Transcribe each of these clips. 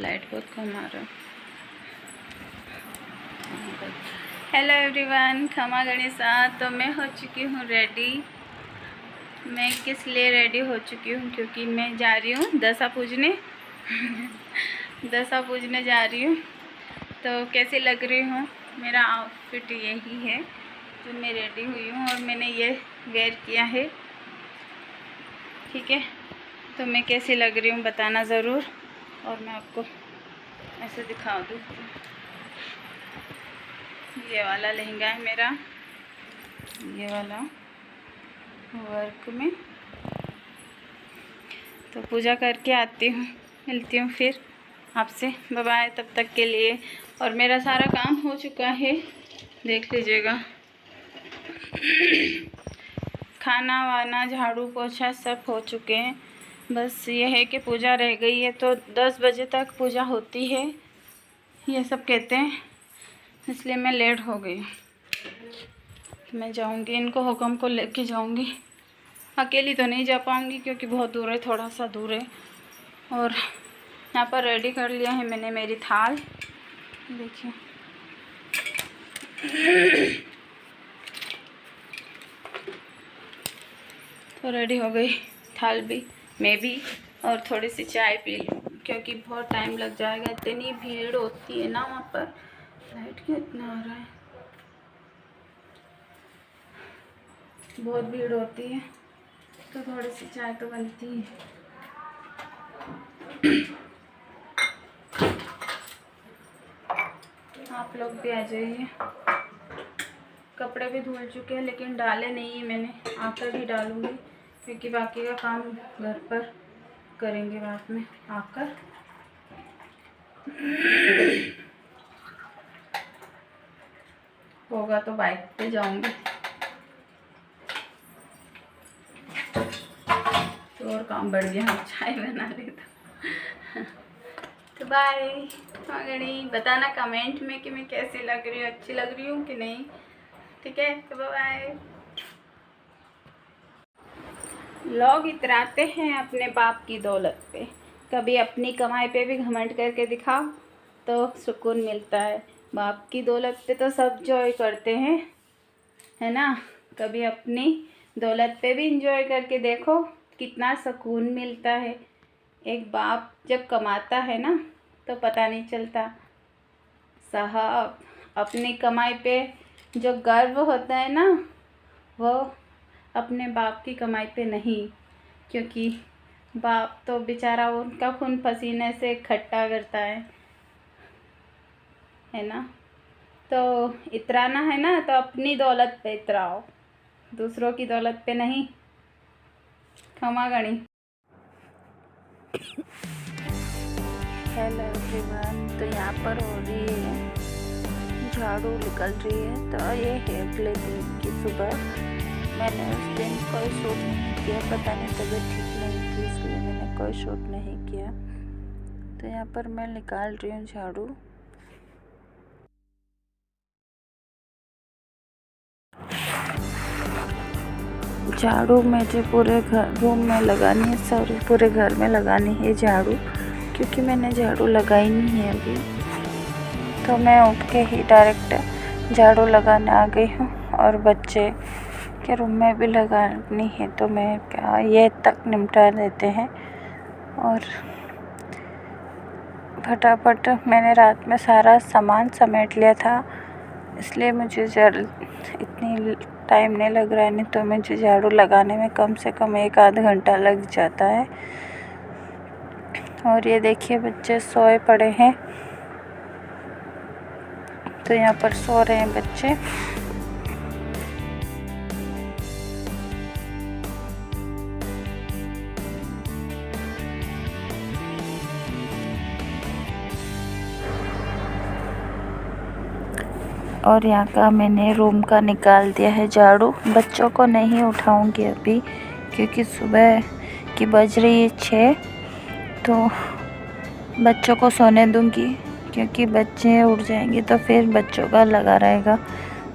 Light बहुत कम आ रहा है। हेलो एवरीवन, खमा गणेशा। तो मैं हो चुकी हूँ रेडी। मैं किस लिए रेडी हो चुकी हूँ, क्योंकि मैं जा रही हूँ दशा पूजने दशा पूजने जा रही हूँ। तो कैसी लग रही हूँ, मेरा आउटफिट यही है जो मैं रेडी हुई हूँ और मैंने ये वेयर किया है। ठीक है, तो मैं कैसी लग रही हूँ बताना ज़रूर। और मैं आपको ऐसे दिखा दूँ, ये वाला लहंगा है मेरा, ये वाला वर्क में। तो पूजा करके आती हूँ, मिलती हूँ फिर आपसे। बाय बाय तब तक के लिए। और मेरा सारा काम हो चुका है, देख लीजिएगा। खाना वाना झाड़ू पोछा सब हो चुके हैं। बस ये है कि पूजा रह गई है, तो 10 बजे तक पूजा होती है ये सब कहते हैं, इसलिए मैं लेट हो गई। मैं जाऊंगी, इनको हुक्म को लेके जाऊंगी। अकेली तो नहीं जा पाऊंगी क्योंकि बहुत दूर है, थोड़ा सा दूर है। और यहाँ पर रेडी कर लिया है मैंने मेरी थाल, देखिए। तो रेडी हो गई थाल भी, मैं भी। और थोड़ी सी चाय पी लूँ क्योंकि बहुत टाइम लग जाएगा। इतनी भीड़ होती है ना वहाँ पर। लाइट क्यों इतना आ रहा है, बहुत भीड़ होती है, तो थोड़ी सी चाय तो बनती है। आप लोग भी आ जाइए। कपड़े भी धुल चुके हैं लेकिन डाले नहीं है मैंने, आकर ही डालूंगी क्योंकि बाकी का काम घर पर करेंगे बाद में आकर। होगा तो बाइक पे जाऊंगी, तो और काम बढ़ गया। चाय बना ली तो बाय। मगड़ी बताना कमेंट में कि मैं कैसी लग रही हूँ, अच्छी लग रही हूँ कि नहीं। ठीक है, तो बाय। लोग इतराते हैं अपने बाप की दौलत पे, कभी अपनी कमाई पे भी घमंड करके दिखाओ तो सुकून मिलता है। बाप की दौलत पे तो सब जॉय करते हैं, है ना। कभी अपनी दौलत पे भी इंजॉय करके देखो, कितना सुकून मिलता है। एक बाप जब कमाता है ना तो पता नहीं चलता साहब। अपनी कमाई पे जो गर्व होता है ना, वो अपने बाप की कमाई पे नहीं, क्योंकि बाप तो बेचारा उनका खून पसीने से इकट्ठा करता है ना। तो इतराना है ना तो अपनी दौलत पे इतराओ, दूसरों की दौलत पे नहीं। खमा गणी। हेलो एवरीवन, तो यहाँ पर हो रही है झाड़ू निकल रही है। तो ये है अगले दिन की सुबह। मैंने उस दिन कोई शूट नहीं किया, पता नहीं तबीयत ठीक नहीं थी इसलिए मैंने कोई शूट नहीं किया। तो यहाँ पर मैं निकाल रही हूँ झाड़ू। झाड़ू मुझे पूरे घर रूम में लगानी है, सॉरी पूरे घर में लगानी है झाड़ू, क्योंकि मैंने झाड़ू लगाई नहीं है अभी। तो मैं उठ के ही डायरेक्ट झाड़ू लगाने आ गई हूँ। और बच्चे के रूम में भी लगानी है, तो मैं क्या ये तक निपटा देते हैं। और फटाफट मैंने रात में सारा सामान समेट लिया था, इसलिए मुझे इतनी टाइम नहीं लग रहा है। नहीं तो मुझे झाड़ू लगाने में कम से कम 1 आधा घंटा लग जाता है। और ये देखिए बच्चे सोए पड़े हैं, तो यहाँ पर सो रहे हैं बच्चे। और यहाँ का मैंने रूम का निकाल दिया है झाड़ू। बच्चों को नहीं उठाऊंगी अभी, क्योंकि सुबह की बज रही है 6, तो बच्चों को सोने दूंगी, क्योंकि बच्चे उठ जाएंगे तो फिर बच्चों का लगा रहेगा।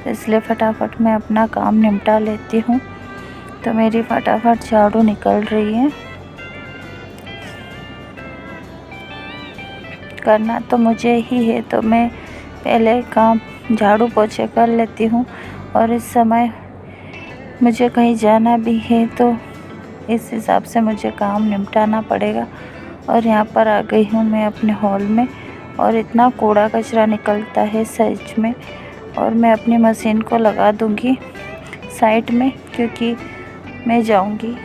तो इसलिए फटाफट मैं अपना काम निपटा लेती हूँ। तो मेरी फटाफट झाड़ू निकल रही है। करना तो मुझे ही है, तो मैं पहले काम झाड़ू पोछे कर लेती हूँ। और इस समय मुझे कहीं जाना भी है तो इस हिसाब से मुझे काम निपटाना पड़ेगा। और यहाँ पर आ गई हूँ मैं अपने हॉल में, और इतना कूड़ा कचरा निकलता है सच में। और मैं अपनी मशीन को लगा दूँगी साइड में, क्योंकि मैं जाऊँगी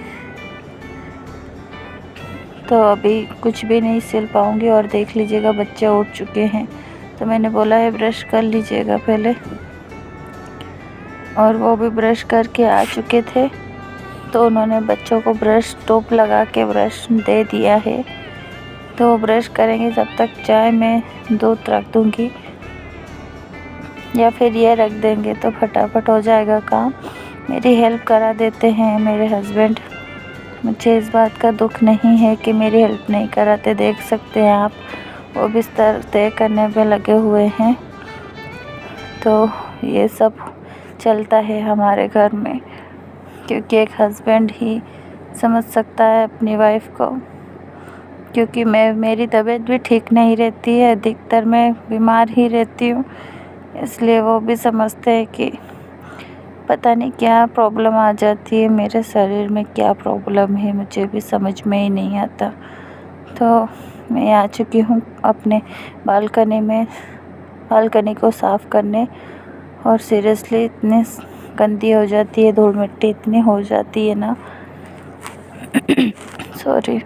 तो अभी कुछ भी नहीं सिल पाऊँगी। और देख लीजिएगा बच्चे उठ चुके हैं, तो मैंने बोला है ब्रश कर लीजिएगा पहले, और वो भी ब्रश करके आ चुके थे। तो उन्होंने बच्चों को ब्रश टोप लगा के ब्रश दे दिया है, तो वो ब्रश करेंगे। तब तक चाय में दूध रख दूँगी, या फिर ये रख देंगे तो फटाफट हो जाएगा काम। मेरी हेल्प करा देते हैं मेरे हस्बैंड। मुझे इस बात का दुख नहीं है कि मेरी हेल्प नहीं कराते। देख सकते हैं आप, वो बिस्तर तय करने पे लगे हुए हैं। तो ये सब चलता है हमारे घर में, क्योंकि एक हस्बैंड ही समझ सकता है अपनी वाइफ को। क्योंकि मेरी तबीयत भी ठीक नहीं रहती है, अधिकतर मैं बीमार ही रहती हूँ, इसलिए वो भी समझते हैं कि पता नहीं क्या प्रॉब्लम आ जाती है मेरे शरीर में, क्या प्रॉब्लम है मुझे भी समझ में ही नहीं आता। तो मैं आ चुकी हूँ अपने बालकनी में, बालकनी को साफ़ करने। और सीरियसली इतनी गंदी हो जाती है, धूल मिट्टी इतनी हो जाती है ना सॉरी,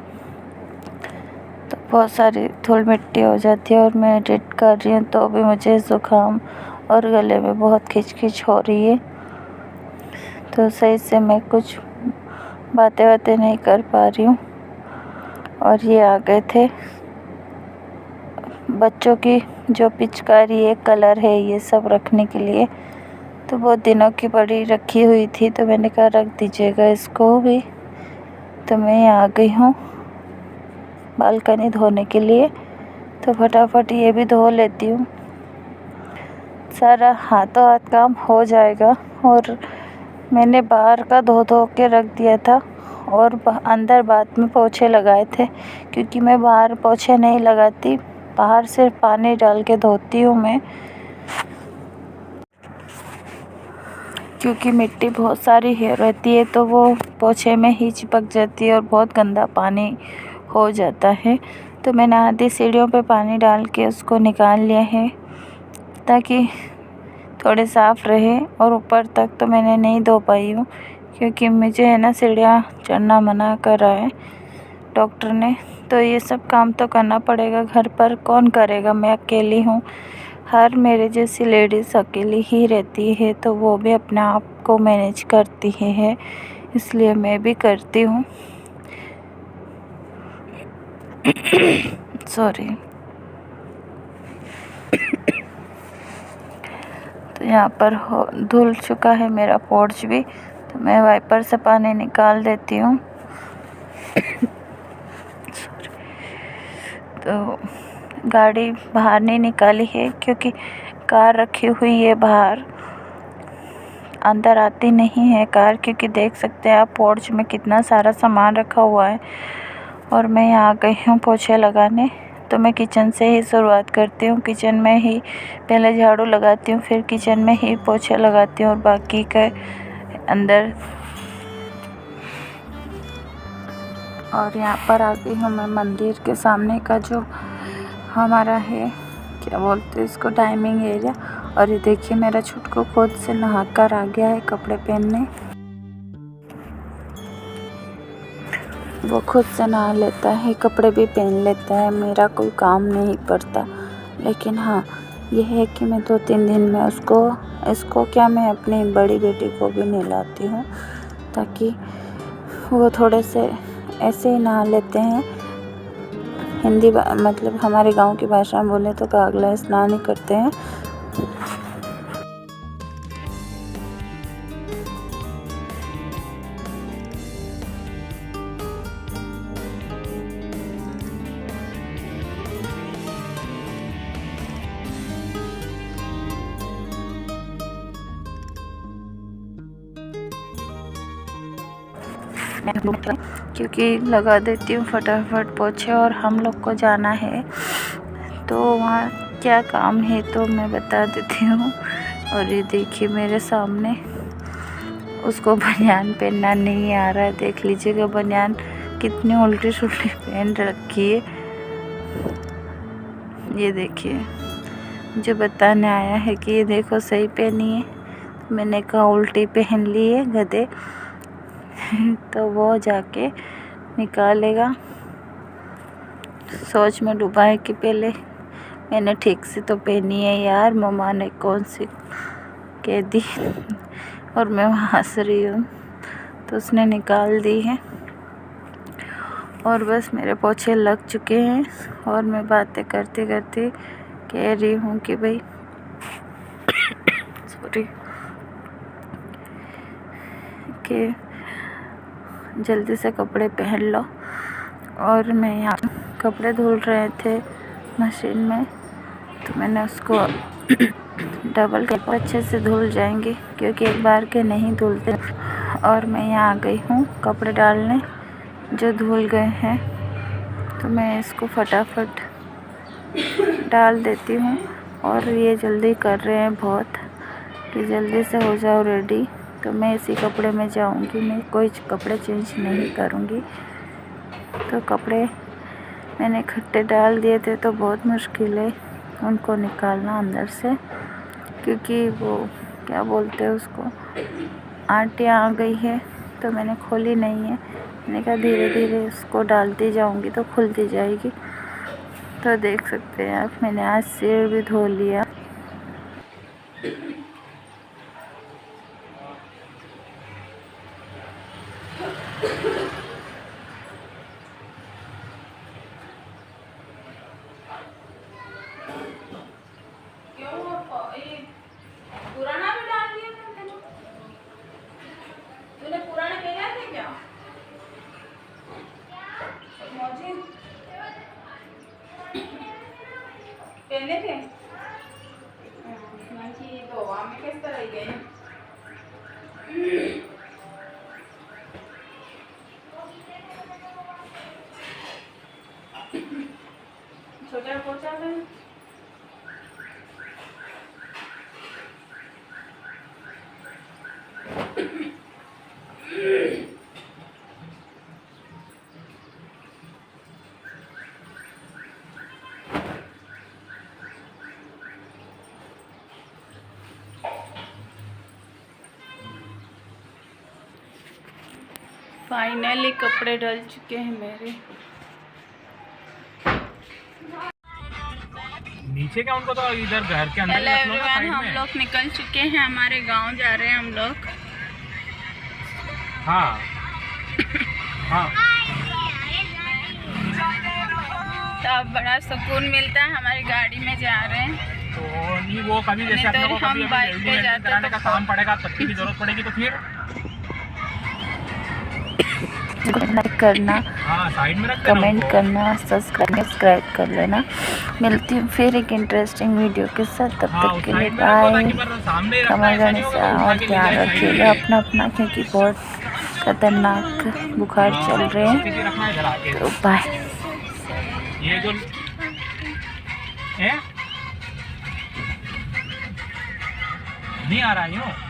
तो बहुत सारी धूल मिट्टी हो जाती है। और मैं एडिट कर रही हूँ तो भी मुझे ज़ुकाम और गले में बहुत खिंच हो रही है, तो सही से मैं कुछ बातें नहीं कर पा रही हूँ। और ये आ गए थे बच्चों की जो पिचकारी है, कलर है, ये सब रखने के लिए। तो बहुत दिनों की पड़ी रखी हुई थी, तो मैंने कहा रख दीजिएगा इसको भी। तो मैं यहाँ आ गई हूँ बालकनी धोने के लिए, तो फटाफट ये भी धो लेती हूँ, सारा हाथों हाथ काम हो जाएगा। और मैंने बाहर का धो के रख दिया था, और अंदर बाद में पोछे लगाए थे, क्योंकि मैं बाहर पोछे नहीं लगाती, बाहर सिर्फ पानी डाल के धोती हूँ मैं, क्योंकि मिट्टी बहुत सारी रहती है तो वो पोछे में ही चिपक जाती है और बहुत गंदा पानी हो जाता है। तो मैंने आधी सीढ़ियों पे पानी डाल के उसको निकाल लिया है, ताकि थोड़े साफ़ रहे। और ऊपर तक तो मैंने नहीं धो पाई हूँ, क्योंकि मुझे है ना सीढ़ियाँ चढ़ना मना करा है डॉक्टर ने। तो ये सब काम तो करना पड़ेगा, घर पर कौन करेगा, मैं अकेली हूँ। हर मेरे जैसी लेडीज़ अकेली ही रहती है, तो वो भी अपने आप को मैनेज करती है, इसलिए मैं भी करती हूँ सॉरी। तो यहाँ पर धुल चुका है मेरा पोर्च भी, तो मैं वाइपर से पानी निकाल देती हूँ तो गाड़ी बाहर नहीं निकाली है, क्योंकि कार रखी हुई है बाहर, अंदर आती नहीं है कार, क्योंकि देख सकते हैं आप पोर्च में कितना सारा सामान रखा हुआ है। और मैं यहाँ आ गई हूँ पोछे लगाने, तो मैं किचन से ही शुरुआत करती हूँ। किचन में ही पहले झाड़ू लगाती हूँ, फिर किचन में ही पोछे लगाती हूँ, और बाकी के अंदर। और यहाँ पर आ गई हूँ मैं मंदिर के सामने का जो हमारा है, क्या बोलते हैं इसको, डाइनिंग एरिया। और ये देखिए मेरा छुटकू खुद से नहाकर आ गया है कपड़े पहनने, वो खुद से नहा लेता है, कपड़े भी पहन लेता है, मेरा कोई काम नहीं पड़ता। लेकिन हाँ, यह है कि मैं 2-3 दिन में इसको क्या, मैं अपनी बड़ी बेटी को भी नहलाती हूँ, ताकि वो थोड़े से ऐसे ही नहा लेते हैं। हिंदी मतलब हमारे गांव की भाषा में बोले तो गागला स्नान ही करते हैं। क्योंकि लगा देती हूँ फटाफट पोछे, और हम लोग को जाना है तो वहाँ क्या काम है तो मैं बता देती हूँ। और ये देखिए मेरे सामने उसको बनियान पहनना नहीं आ रहा है। देख लीजिएगा बनियान कितनी उल्टी सुल्टी पहन रखी है। ये देखिए जो बताने आया है कि ये देखो सही पहनी है, मैंने कहा उल्टी पहन ली है गधे। तो वो जाके निकालेगा। सोच में डूबा है कि पहले मैंने ठीक से तो पहनी है यार, मम्मा ने कौन सी कह दी। और मैं हंस रही हूँ तो उसने निकाल दी है। और बस मेरे पोछे लग चुके हैं और मैं बातें करते करते कह रही हूँ कि भाई सॉरी कि जल्दी से कपड़े पहन लो। और मैं यहाँ कपड़े धुल रहे थे मशीन में, तो मैंने उसको डबल कपड़े अच्छे से धुल जाएंगे क्योंकि एक बार के नहीं धुलते। और मैं यहाँ आ गई हूँ कपड़े डालने जो धुल गए हैं, तो मैं इसको फटाफट डाल देती हूँ। और ये जल्दी कर रहे हैं बहुत कि जल्दी से हो जाओ रेडी। तो मैं इसी कपड़े में जाऊँगी, मैं कोई कपड़े चेंज नहीं करूँगी। तो कपड़े मैंने इकट्ठे डाल दिए थे तो बहुत मुश्किल है उनको निकालना अंदर से, क्योंकि वो क्या बोलते हैं उसको आंटी आ गई है। तो मैंने खोली नहीं है, मैंने कहा धीरे धीरे उसको डालती जाऊंगी तो खुलती जाएगी। तो देख सकते हैं आप मैंने आज सिर भी धो लिया। पुराना भी डाल दिया तूने पुराने पहना थे क्या? मौजी पहने थे तो हमें किस तरह गए। छोटा पोचा है फाइनली कपड़े डल चुके हैं मेरे। नीचे क्या उनको तो इधर घर के अंदर हेलो एवरीवन, हम लोग निकल चुके हैं, हमारे गांव जा रहे हैं हम लोग। हाँ हाँ तो अब बड़ा सुकून मिलता है, हमारी गाड़ी में जा रहे हैं। तो नहीं वो कभी जैसे अपने को कभी बाइक पे जाते कराने का काम पड़ेगा, पत्ती की जरूरत पड़ेगी तो फिर लाइक करना, हाँ साइड में रख कमेंट करना, सब्सक्राइब कर लेना। मिलती हूँ फिर एक इंटरेस्टिंग वीडियो के साथ, तब तक के लिए बाय। कमर गणे से और ध्यान रखिएगा अपना क्योंकि बहुत खतरनाक बुखार चल रहे हैं। तो बाय। ये जो है नहीं आ रहा है यूँ